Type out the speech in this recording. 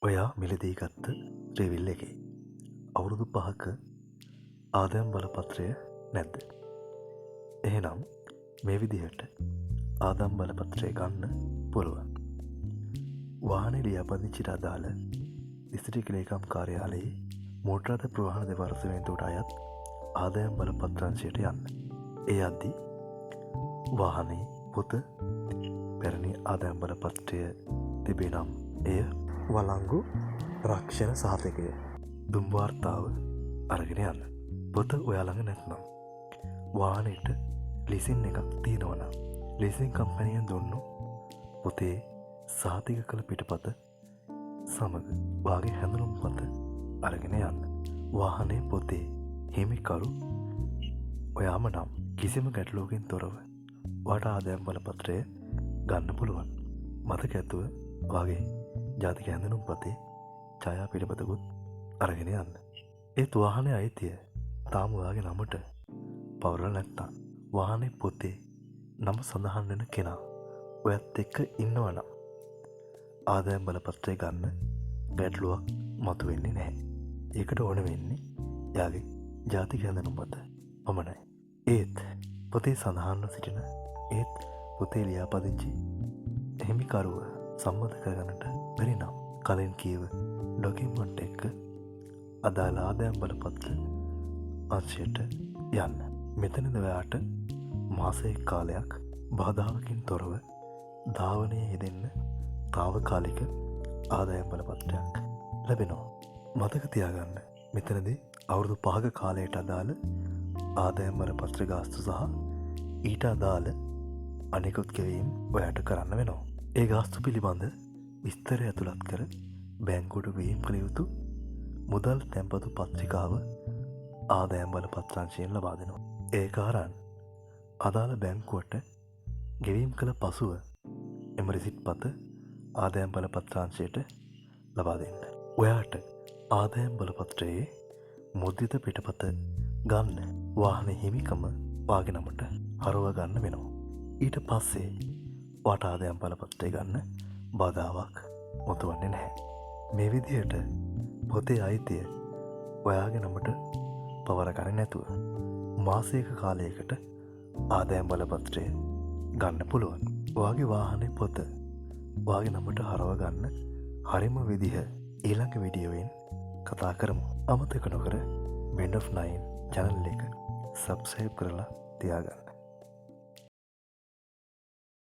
ඔයා මිලදී ගත්ත රිවිල් එකේ අවුරුදු 5ක ආදායම් බලපත්‍රය නැද්ද? එහෙනම් මේ විදිහට ආදායම් බලපත්‍රය ගන්න පුළුවන්. වාහනේ ලියාපදිංචිට අදාළ දිස්ත්‍රික් ලේකම් කාර්යාලයේ මෝටර් රථ ප්‍රවාහන දෙපාර්තමේන්තුවට අයත් ආදායම් බලපත්‍රංශයට යන්න. ඒ යද්දී වාහනේ පොත පැරණි ආදායම් බලපත්‍රය තිබේ නම් එය වලංගු රක්ෂණ සහතිකය දුම් වාර්තාව අරගෙන යන්න. පොත ඔයා ළඟ නැත්නම් වාහනේට ලීසින් එකක් තියෙනවා නම් ලීසින් කම්පැනියෙන් දුන්නු පොතේ සහතික කළ පිටපත සමග වාගේ හැඳුනුම්පත අරගෙන යන්න. වාහනේ පොතේ හිමිකරු ඔයාම නම් කිසිම ගැටලුවකින් තොරව වාට ආදායම් බලපත්‍රය ගන්න පුළුවන්. මතක ඇතුව වාගේ ජාතික හැඳුනුම්පතේ ඡායා පිටපතකුත් අරගෙන යන්න. ඒත් වාහනේ අයිතිය තාම ඔයාගේ නමට පවරලා නැත්තම් වාහනේ පොතේ නම සඳහන් වෙන කෙනා ඔයත් එක්ක ඉන්නවනම් ආදායම් බලපත්‍රය ගන්න ගැටලුවක් මතුවෙන්නේ නැහැ. ඒකට ඕන වෙන්නේ එයාගේ ජාතික හැඳුනුම්පත පමණයි. ඒත් පොතේ සඳහන්ව සිටින ඒත් පොතේ ලියාපදිංචි හිමිකරුව සම්මත කරගන්නට බැරි නම් කලින් කියව ඩොකියුමන්ට් එක අදාළ ආදායම් බලපත්‍ර අංශයට යන්න. මෙතනද ඔයාට මාසයක කාලයක් බාධාවකින් තොරව ධාවනයේ යෙදෙන්න තාවකාලික ආදායම් බලපත්‍රයක් ලැබෙනවා. මතක තියාගන්න මෙතනදී අවුරුදු 5ක කාලයට අදාළ ආදායම් බලපත්‍ර ගාස්තු සහ ඊට අදාළ අනෙකුත් ගෙවීම් ඔයාට කරන්න වෙනවා. ඒ ගාස්තු පිළිබඳ විස්තරය ඇතුළත් කර බැංකුවට වීම් කළ යුතු මුදල් තැන්පතු පත්‍රිකාව ආදායම් බලපත්‍රංශයෙන් ලබා දෙනවා. ඒ කාරණ අදාළ බැංකුවට ගෙවීම් කළ පසුව එම රිසිට් පත ආදායම් බලපත්‍රංශයට ලබා දෙන්න. ඔයාට ආදායම් බලපත්‍රයේ මුද්‍රිත පිටපත ගන්න වාහනේ හිමිකම වාගේ නමට හරව ගන්න වෙනවා. ඊට පස්සේ වාට ආදායම් බලපත්‍රය ගන්න බාධාවක් මතුවන්නේ නැහැ. මේ විදිහට පොතේ අයිතිය ඔයාගේ නමට පවරගන්නේ නැතුව මාසයක කාලයකට ආදායම් බලපත්‍රය ගන්න පුළුවන්. ඔයාගේ වාහනේ පොත ඔයාගේ නමට හරව ගන්න හරිම විදිහ ඊළඟ වීඩියෝවෙන් කතා කරමු. අමතක නොකර Band of 9 channel එක subscribe කරලා තියාගන්න.